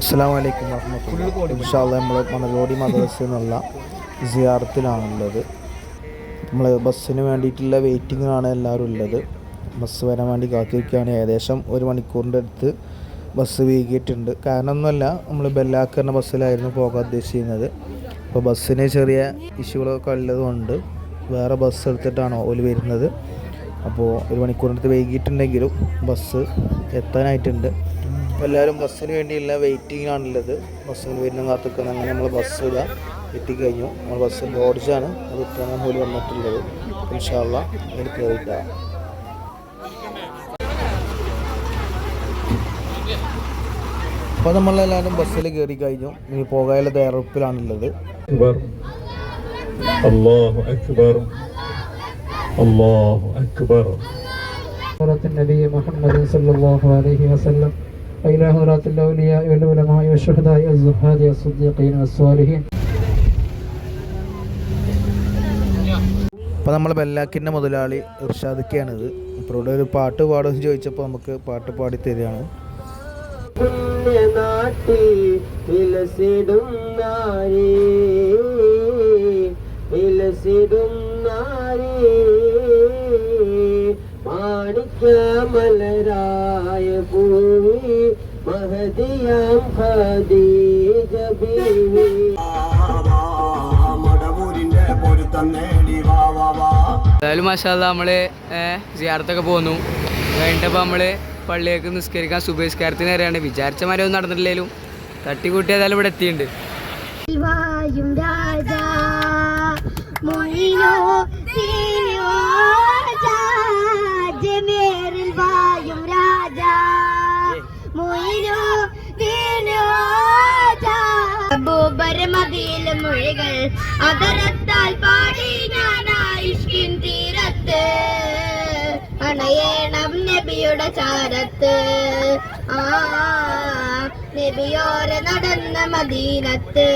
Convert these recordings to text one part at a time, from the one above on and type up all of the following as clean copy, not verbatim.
അസ്സലാമു അലൈക്കും വറഹ്മത്തുള്ളാഹി. ഇൻഷാ അല്ലാഹ് നമ്മൾ മണലോടി മദ്രസയിൽ നിന്നുള്ള സിയാറത്തിലാണുള്ളത്. നമ്മൾ ബസ്സിന് വേണ്ടിയിട്ടുള്ള വെയിറ്റിങ്ങിലാണ് എല്ലാവരും ഉള്ളത്. ബസ് വരാൻ വേണ്ടി കാത്തിരിക്കുകയാണ്. ഏകദേശം 1 മണിക്കൂറിൻ്റെ അടുത്ത് ബസ് വൈകിയിട്ടുണ്ട്. കാരണമൊന്നുമല്ല, നമ്മൾ ബെല്ലാക്കറിൻ്റെ ബസ്സിലായിരുന്നു പോകാൻ ഉദ്ദേശിക്കുന്നത്. അപ്പോൾ ബസ്സിന് ചെറിയ ഇഷ്യൂകളൊക്കെ ഉള്ളതുകൊണ്ട് വേറെ ബസ് എടുത്തിട്ടാണ് ഓല് വരുന്നത്. അപ്പോൾ 1 മണിക്കൂറിൻ്റെ അടുത്ത് വൈകിയിട്ടുണ്ടെങ്കിലും ബസ് എത്താനായിട്ടുണ്ട്. അപ്പോൾ എല്ലാവരും ബസ്സിന് വേണ്ടിയുള്ള വെയിറ്റിങ്ങിലാണുള്ളത്. ബസ്സിന് വരുന്ന കാത്തിരിക്കുന്നത്. അങ്ങനെ നമ്മൾ ബസ് ഇതാ എത്തിക്കഴിഞ്ഞു. നമ്മൾ ബസ് ലോഡ്ജാണ്, അത് ഇട്ടാണ് പോലും വന്നിട്ടുള്ളത്. ഇൻഷാ അല്ലാഹ് അതിൽ കയറിയിട്ടാണ്. അപ്പോൾ നമ്മളെല്ലാവരും ബസ്സിൽ കയറി കഴിഞ്ഞു. ഇനി പോകാനുള്ള തയ്യാറെടുപ്പിലാണുള്ളത്. അല്ലാഹു അക്ബർ, അല്ലാഹു അക്ബർ. നബി മുഹമ്മദ് സല്ലല്ലാഹു അലൈഹി വസല്ലം وإلى حضرات الأولياء والعلماء والشهداء والزهاد والصديقين والصالحين. അപ്പോൾ നമ്മൾ ബെല്ലാക്കിൻ്റെ മുതലാളി ഇർഷാദൊക്കെയാണിത്. ഇപ്പോൾ ഇവിടെ ഒരു പാട്ട് പാടുമെന്ന് ചോദിച്ചപ്പോൾ നമുക്ക് പാട്ട് പാടി തരികയാണ്. മാണിക്യമലരായ ഭൂമി മഹദിയാം ഖദീജ ബീവി. എന്തായാലും മാഷാ അല്ലാഹ് നമ്മൾ സിയാറത്തൊക്കെ പോന്നു. കഴിഞ്ഞിട്ടപ്പോൾ നമ്മൾ പള്ളിയേക്ക് നിസ്കരിക്കാൻ സുബഹിസ്കാരത്തിന് വരെയാണ്. വിചാരിച്ച മരമൊന്നും നടന്നിട്ടില്ലെങ്കിലും തട്ടിക്കൂട്ടി ഏതായാലും ഇവിടെ എത്തിയിട്ടുണ്ട്. മൊഴികൾ അതരത്താൽ പാടി ഞാനായിഷ്കിൻ തീരത്ത് അണയേണം നബിയുടെ ചാരത്ത് നബിയോരെ നടന്ന മദീനത്ത്.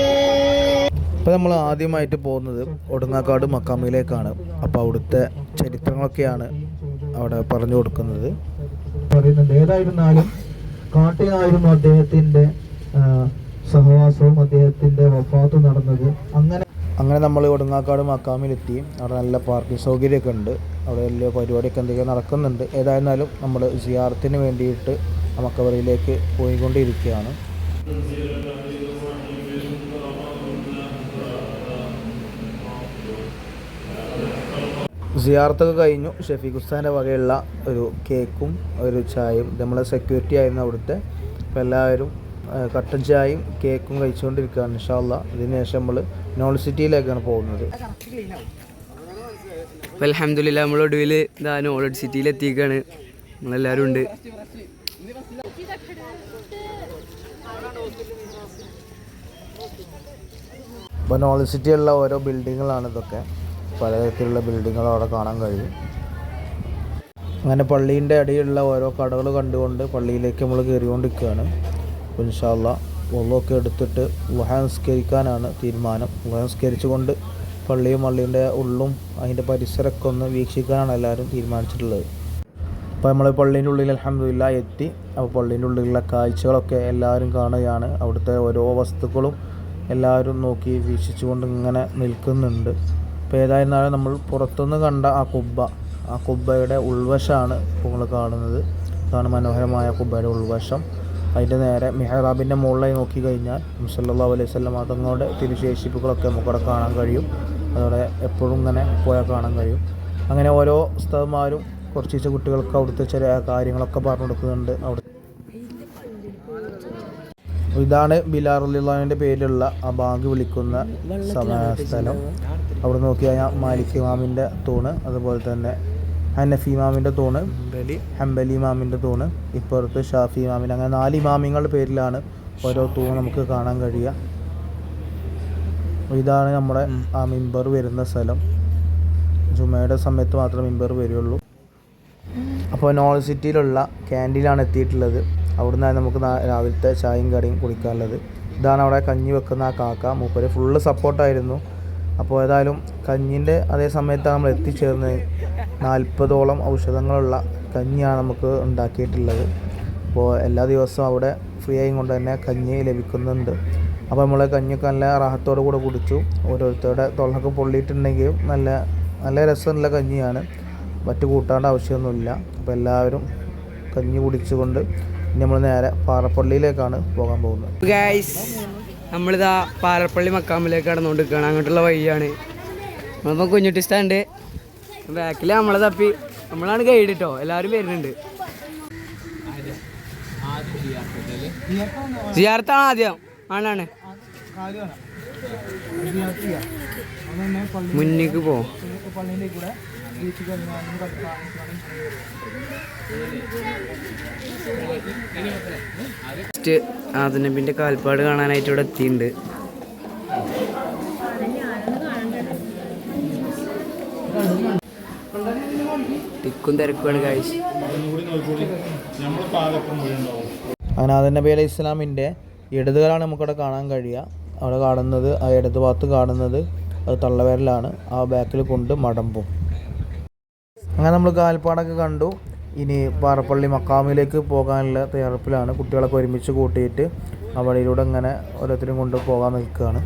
അപ്പോൾ നമ്മൾ ആദ്യമായിട്ട് പോകുന്നത് ഒടുങ്ങാക്കാട് മക്കാമിലേക്കാണ്. അപ്പോൾ അവിടുത്തെ ചരിത്രങ്ങളൊക്കെയാണ് അവിടെ പറഞ്ഞു കൊടുക്കുന്നത്. ഏതായിരുന്നാലും കാട്ടിലായിരുന്നു അദ്ദേഹത്തിന്റെ സഹവാസവും അദ്ദേഹത്തിന്റെ വഫാത്തും നടന്നത്. അങ്ങനെ നമ്മൾ ഒടുങ്ങാക്കാട് മക്കാമിലെത്തി. അവിടെ നല്ല പാർക്കിംഗ് സൗകര്യമൊക്കെ ഉണ്ട്. അവിടെ വലിയ പരിപാടിയൊക്കെ എന്തെങ്കിലും നടക്കുന്നുണ്ട്. ഏതായിരുന്നാലും നമ്മൾ സിയാറത്തിന് വേണ്ടിയിട്ട് മക്കബറയിലേക്ക് പോയിക്കൊണ്ടിരിക്കുകയാണ്. സിയാറത്തൊക്കെ കഴിഞ്ഞു. ഷഫീഖ് ഉസ്താൻ്റെ വകയുള്ള ഒരു കേക്കും ഒരു ചായയും, നമ്മളെ സെക്യൂരിറ്റി ആയിരുന്നു അവിടുത്തെ. അപ്പോൾ എല്ലാവരും കട്ടൻ ചായയും കേക്കും കഴിച്ചുകൊണ്ടിരിക്കുകയാണ്. ഇൻഷാ അല്ലാഹ് ഇതിന് ശേഷം നമ്മൾ നോളജ് സിറ്റിയിലേക്കാണ് പോകുന്നത്. അപ്പോൾ അൽഹംദുലില്ലാഹ് നമ്മൾ ഒടുവിൽ ഇതാ നോളജ് സിറ്റിയിൽ എത്തിയിരിക്കുകയാണ്. നമ്മളെല്ലാവരും ഉണ്ട്. അപ്പോൾ നോളജ് സിറ്റിയിലുള്ള ഓരോ ബിൽഡിങ്ങുകളാണ് ഇതൊക്കെ. പലതരത്തിലുള്ള ബിൽഡിങ്ങുകൾ അവിടെ കാണാൻ കഴിയും. അങ്ങനെ പള്ളീൻ്റെ അടിയിലുള്ള ഓരോ കടകൾ കണ്ടുകൊണ്ട് പള്ളിയിലേക്ക് നമ്മൾ കയറിക്കൊണ്ടിരിക്കുകയാണ്. ഇൻഷാ അല്ലാഹ് വളുഒക്കെ എടുത്തിട്ട് ളുഹ നിസ്കരിക്കാനാണ് തീരുമാനം. ളുഹ നിസ്കരിച്ചുകൊണ്ട് പള്ളിയുടെ ഉള്ളും അതിൻ്റെ പരിസരമൊക്കെ ഒന്ന് വീക്ഷിക്കാനാണ് എല്ലാവരും തീരുമാനിച്ചിട്ടുള്ളത്. അപ്പോൾ നമ്മൾ പള്ളീൻ്റെ ഉള്ളിൽ അൽഹംദുലില്ലാഹ് എത്തി. അപ്പോൾ പള്ളീൻ്റെ ഉള്ളിലുള്ള കാഴ്ചകളൊക്കെ എല്ലാവരും കാണുകയാണ്. അവിടുത്തെ ഓരോ വസ്തുക്കളും എല്ലാവരും നോക്കി വീക്ഷിച്ചുകൊണ്ട് ഇങ്ങനെ നിൽക്കുന്നുണ്ട്. അപ്പോൾ ഏതായിരുന്നാലും നമ്മൾ പുറത്തുനിന്ന് കണ്ട ആ കുബ്ബയുടെ ഉൾവശമാണ് ഇപ്പോൾ നമ്മൾ കാണുന്നത്. ഇതാണ് മനോഹരമായ കുബ്ബയുടെ ഉൾവശം. അതിൻ്റെ നേരെ മിഹ്റാബിൻ്റെ മുകളിലായി നോക്കിക്കഴിഞ്ഞാൽ സല്ലല്ലാഹു അലൈഹി വസല്ലം തങ്ങളുടെ തിരുശേഷിപ്പുകളൊക്കെ നമുക്കവിടെ കാണാൻ കഴിയും. അതോടെ എപ്പോഴും ഇങ്ങനെ പോയാൽ കാണാൻ കഴിയും. അങ്ങനെ ഓരോ ഉസ്താദുമാരും കുറച്ച് കുട്ടികൾക്ക് അവിടുത്തെ ചില കാര്യങ്ങളൊക്കെ പറഞ്ഞു കൊടുക്കുന്നുണ്ട്. ഇതാണ് ബിലാൽ റളിയല്ലാഹു അൻഹുവിൻ്റെ പേരിലുള്ള ആ ബാങ്ക് വിളിക്കുന്ന സ്ഥലം. അവിടെ നോക്കിക്കഴിഞ്ഞാൽ മാലിക് ഇമാമിൻ്റെ തൂണ്, അതുപോലെ തന്നെ ഹനഫി ഇമാമിൻ്റെ തൂണ്, ഹംബലി ഇമാമിൻ്റെ തൂണ്, ഇപ്പുറത്ത് ഷാഫി ഇമാമിൻ്റെ, അങ്ങനെ 4 ഇമാമിങ്ങളുടെ പേരിലാണ് ഓരോ തൂണ് നമുക്ക് കാണാൻ കഴിയുക. ഇതാണ് നമ്മുടെ ആ മിമ്പർ വരുന്ന സ്ഥലം. ജുമയുടെ സമയത്ത് മാത്രമേ മിമ്പർ വരികയുള്ളൂ. അപ്പോൾ നോളജ് സിറ്റിയിലുള്ള ക്യാൻറ്റീനിലാണ് എത്തിയിട്ടുള്ളത്. അവിടുന്ന് നമുക്ക് രാവിലത്തെ ചായയും കടിയും കുടിക്കാനുള്ളത്. ഇതാണ് അവിടെ കഞ്ഞി വെക്കുന്ന ആ കാക്ക. മൂപ്പര് ഫുള്ള് സപ്പോർട്ടായിരുന്നു. അപ്പോൾ ഏതായാലും കഞ്ഞിൻ്റെ അതേ സമയത്താണ് നമ്മൾ എത്തിച്ചേർന്നത്. 40ഓളം ഔഷധങ്ങളുള്ള കഞ്ഞിയാണ് നമുക്ക് ഉണ്ടാക്കിയിട്ടുള്ളത്. അപ്പോൾ എല്ലാ ദിവസവും അവിടെ ഫ്രീ ആയി കൊണ്ട് തന്നെ കഞ്ഞി ലഭിക്കുന്നുണ്ട്. അപ്പോൾ നമ്മൾ കഞ്ഞിയൊക്കെ നല്ല റാഹത്തോടു കൂടെ കുടിച്ചു. ഓരോരുത്തരുടെ തൊള്ളൊക്കെ പൊള്ളിയിട്ടുണ്ടെങ്കിലും നല്ല നല്ല രസമുള്ള കഞ്ഞിയാണ്, മറ്റു കൂട്ടാണ്ട് ആവശ്യമൊന്നുമില്ല. അപ്പോൾ എല്ലാവരും കഞ്ഞി കുടിച്ചുകൊണ്ട് നമ്മൾ നേരെ പാറപ്പള്ളിയിലേക്കാണ് പോകാൻ പോകുന്നത്. ഗൈസ്, നമ്മളിതാ പാറപ്പള്ളി മക്കാമിലേക്ക് കടന്നുകൊണ്ടിരിക്കുകയാണ്. അങ്ങോട്ടുള്ള വഴിയാണ്. നമ്മളിപ്പോൾ കുഞ്ഞുട്ടി സ്റ്റാൻഡ് ബാക്കിൽ നമ്മളെ തപ്പി നമ്മളാണ് ഗൈഡ് കേട്ടോ, എല്ലാവരും വരുന്നുണ്ട്. സിയാർത്താണ് ആദ്യം, ആണാണ് മുന്നിക്ക് പോ. ആദനബിന്റെ കാൽപ്പാട് കാണാനായിട്ട് ഇവിടെ എത്തിയിട്ടുണ്ട്. തിക്കും തിരക്കുമാണ് ഗൈസ്. അങ്ങനെ ആദം നബി അലൈഹി ഇസ്ലാമിൻ്റെ ഇടതുകാലാണ് നമുക്കവിടെ കാണാൻ കഴിയുക. അവിടെ കാണുന്നത്, ആ ഇടത് ഭാഗത്ത് കാണുന്നത് അത് തള്ളവിരലാണ്. ആ ബാക്കിൽ കൊണ്ട് മടമ്പും. അങ്ങനെ നമ്മൾ കാൽപ്പാടൊക്കെ കണ്ടു. ഇനി പാറപ്പള്ളി മക്കാമിലേക്ക് പോകാനുള്ള തയ്യാറെടുപ്പിലാണ്. കുട്ടികളൊക്കെ ഒരുമിച്ച് കൂട്ടിയിട്ട് ആ വഴിയിലൂടെ ഇങ്ങനെ ഓരോരുത്തരും കൊണ്ട് പോകാൻ നിൽക്കുകയാണ്.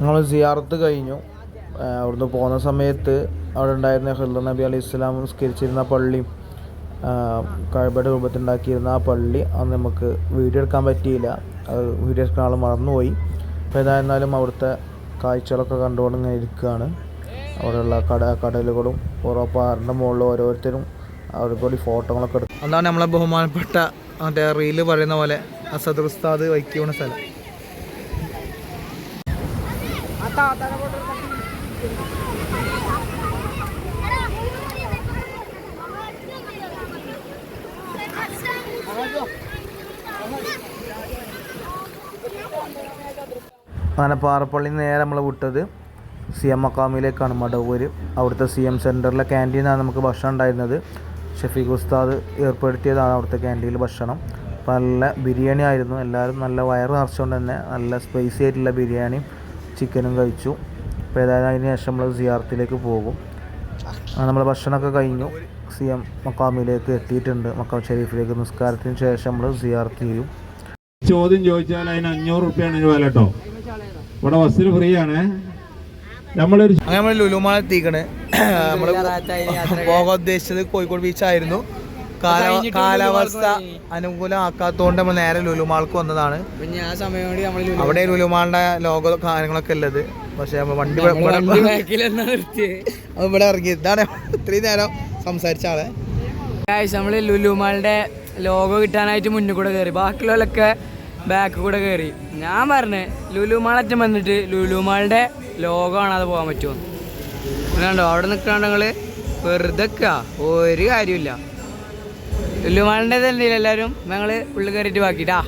ഞങ്ങൾ സിയാറത്ത് കഴിഞ്ഞു. അവിടുന്ന് പോകുന്ന സമയത്ത് അവിടെ ഉണ്ടായിരുന്ന ഖിദ്ർ നബി അലൈഹി ഇസ്ലാം നിസ്കരിച്ചിരുന്ന പള്ളിയും കഅബയുടെ രൂപത്തിലുണ്ടാക്കിയിരുന്ന ആ പള്ളി അന്ന് നമുക്ക് വീഡിയോ എടുക്കാൻ പറ്റിയില്ല. അത് വീഡിയോ എടുക്കാൻ ആൾ മറന്നുപോയി. അപ്പോൾ ഏതായിരുന്നാലും അവിടുത്തെ കാഴ്ചകളൊക്കെ കണ്ടുകൊണ്ട് ഇങ്ങനെ ഇരിക്കുകയാണ്. അവിടെയുള്ള കടലുകളും ഓരോ പാറിൻ്റെ മുകളിൽ ഓരോരുത്തരും അവർക്ക് കൂടി ഫോട്ടോകളൊക്കെ എടുക്കും. അതാണ് നമ്മളെ ബഹുമാനപ്പെട്ട മറ്റേ റീല് പറയുന്ന പോലെ അസദ് ഉസ്താദ് വൈക്കുന്ന സ്ഥലം. അങ്ങനെ പാറപ്പള്ളിയിൽ നിന്ന് നേരെ നമ്മൾ വിട്ടത് CM മക്കാമിലേക്കാണ്, മടവൂർ. അവിടുത്തെ CM സെൻറ്ററിലെ ക്യാൻറ്റീനാണ് നമുക്ക് ഭക്ഷണം ഉണ്ടായിരുന്നത്. ഷഫീഖ് ഉസ്താദ് ഏർപ്പെടുത്തിയതാണ് അവിടുത്തെ ക്യാൻറ്റീനിൽ ഭക്ഷണം. അപ്പോൾ നല്ല ബിരിയാണി ആയിരുന്നു. എല്ലാവരും നല്ല വയറ് നിറച്ചുകൊണ്ട് തന്നെ നല്ല സ്പൈസി ആയിട്ടുള്ള ബിരിയാണിയും ചിക്കനും കഴിച്ചു. അപ്പോൾ ഏതായാലും അതിന് ശേഷം നമ്മൾ സിയാറത്തിലേക്ക് പോകും. നമ്മൾ ഭക്ഷണമൊക്കെ കഴിഞ്ഞു CM മക്കാമിലേക്ക് എത്തിയിട്ടുണ്ട്. മക്കാം ഷെരീഫിലേക്ക് നിസ്കാരത്തിന് ശേഷം നമ്മൾ സിയാറത്ത് ചെയ്യും. ചോദ്യം ചോദിച്ചാൽ അതിന് 500 റുപ്യാണ് വില കേട്ടോ. ഇവിടെ ബസ്സിൽ ഫ്രീ ആണ്. അങ്ങനെ നമ്മൾ ലുലുമാൾ എത്തിക്കണേ. നമ്മൾ പോകാൻ ഉദ്ദേശിച്ചത് കോഴിക്കോട് ബീച്ചായിരുന്നു. കാലാവസ്ഥ അനുകൂലമാക്കാത്തതുകൊണ്ട് നമ്മൾ നേരെ ലുലുമാൾക്ക് വന്നതാണ്. അവിടെ ലുലുമാളിന്റെ ലോഗോ കാര്യങ്ങളൊക്കെ ഉള്ളത്. പക്ഷെ വണ്ടി ഇവിടെ ഇറങ്ങി. ഇതാണ് ഇത്രയും നേരം സംസാരിച്ച ആളെ. നമ്മള് ലുലുമാളിന്റെ ലോഗോ കിട്ടാനായിട്ട് മുന്നിൽ കൂടെ കയറി, ബാക്കിയുള്ളവരൊക്കെ ബാക്ക് കൂടെ കയറി. ഞാൻ പറഞ്ഞേ ലുലുമാളറ്റം വന്നിട്ട് ലുലുമാളിന്റെ ലോഗോ കാണാതെ പോകാൻ പറ്റുമോ? കണ്ടോ അവിടെ നിൽക്കാണ്ട് ഞങ്ങള് വെറുതെ ഒരു കാര്യമില്ല. ലുലുമാളിൻ്റെ തന്നെ എല്ലാവരും ഞങ്ങൾ ഉള്ളിൽ കയറിയിട്ട് ബാക്കിട്ടാ.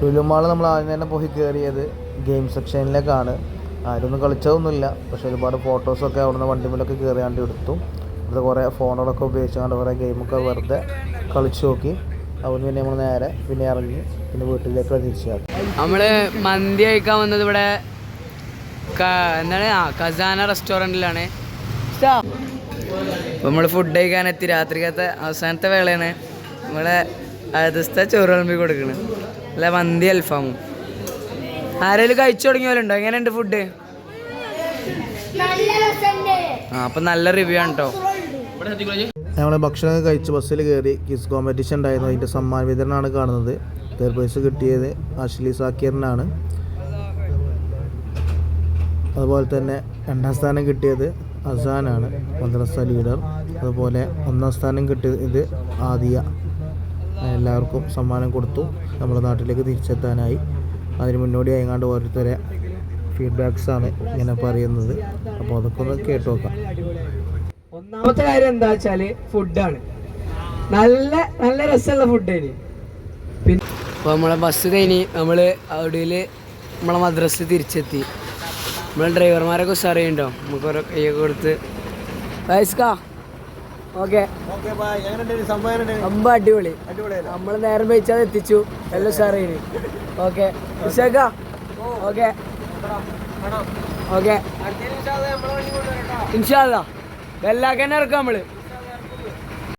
ലുലുമാൾ നമ്മൾ ആദ്യം തന്നെ പോയി കയറിയത് ഗെയിം സെക്ഷനിലേക്കാണ്. ആരൊന്നും കളിച്ചതൊന്നുമില്ല, പക്ഷേ ഒരുപാട് ഫോട്ടോസൊക്കെ അവിടുന്ന് വണ്ടിമേലൊക്കെ കയറിയാണ്ട് എടുത്തു. അത് കുറേ ഫോണുകളൊക്കെ ഉപയോഗിച്ചുകൊണ്ട് കുറേ ഗെയിമൊക്കെ വെറുതെ കളിച്ചു നോക്കി. അവിടുന്ന് പിന്നെ നമ്മൾ നേരെ പിന്നെ ഇറങ്ങി പിന്നെ വീട്ടിലേക്ക് തിരിച്ചു. നമ്മൾ മന്തി കഴിക്കാൻ വന്നത് ഇവിടെ എന്താണ് ഖസാന റെസ്റ്റോറൻറ്റിലാണ്. അപ്പോൾ നമ്മൾ ഫുഡ് കഴിക്കാനെത്തി. രാത്രിക്കത്തെ അവസാനത്തെ വേളയാണ്. നമ്മളെ ദിവസത്തെ ചോറ് വിളമ്പി കൊടുക്കണം. അല്ല മന്തി അൽഫാമും. ആരെങ്കിലും കഴിച്ചു തുടങ്ങിയവരുണ്ടോ? എങ്ങനെയുണ്ട് ഫുഡ്? അപ്പം നല്ല റിവ്യൂ ആണ് കേട്ടോ. ഞങ്ങൾ ഭക്ഷണം കഴിച്ച് ബസ്സിൽ കയറി. ക്വിസ് കോമ്പറ്റീഷൻ ഉണ്ടായിരുന്നു. അതിൻ്റെ സമ്മാന വിതരണമാണ് കാണുന്നത്. തേർഡ് പ്രൈസ് കിട്ടിയത് അഷ്ലി സാക്കിറിനാണ്. അതുപോലെ തന്നെ 2ാം സ്ഥാനം കിട്ടിയത് അസാനാണ്, മദ്രസ ലീഡർ. അതുപോലെ 1ാം സ്ഥാനം കിട്ടിയത് ആദിയ. എല്ലാവർക്കും സമ്മാനം കൊടുത്തു. നമ്മുടെ നാട്ടിലേക്ക് തിരിച്ചെത്താനായി. അതിന് മുന്നോടിയായി എങ്ങാണ്ട് ഓരോരുത്തരെ ഫീഡ്ബാക്സാണ് ഇങ്ങനെ പറയുന്നത്. അപ്പോൾ അതൊക്കെ ഒന്ന് കേട്ട് നോക്കാം. ഒന്നാമത്തെ കാര്യം എന്താ വെച്ചാല് ഫുഡാണ്. നല്ല നല്ല രസമുള്ള ഫുഡാണ്. പിന്നെ അപ്പോൾ നമ്മളെ ബസ് കഴിഞ്ഞ് നമ്മൾ അവിടെ നമ്മളെ മദ്രസ തിരിച്ചെത്തി. നമ്മളെ ഡ്രൈവർമാരൊക്കെ ഉഷാറിയുണ്ടോ, നമുക്ക് ഓരോ കൈയൊക്കെ കൊടുത്ത് ഓക്കെ സംഭവം അടിപൊളി. നമ്മൾ നേരം വെച്ചാൽ എത്തിച്ചു, എല്ലാം ഉഷാറിന്. ഓക്കെ ഓക്കെ ഓക്കെ ഇൻഷാ അല്ലാ എല്ലാക്കന്നെ ഇറക്കാം നമ്മള്.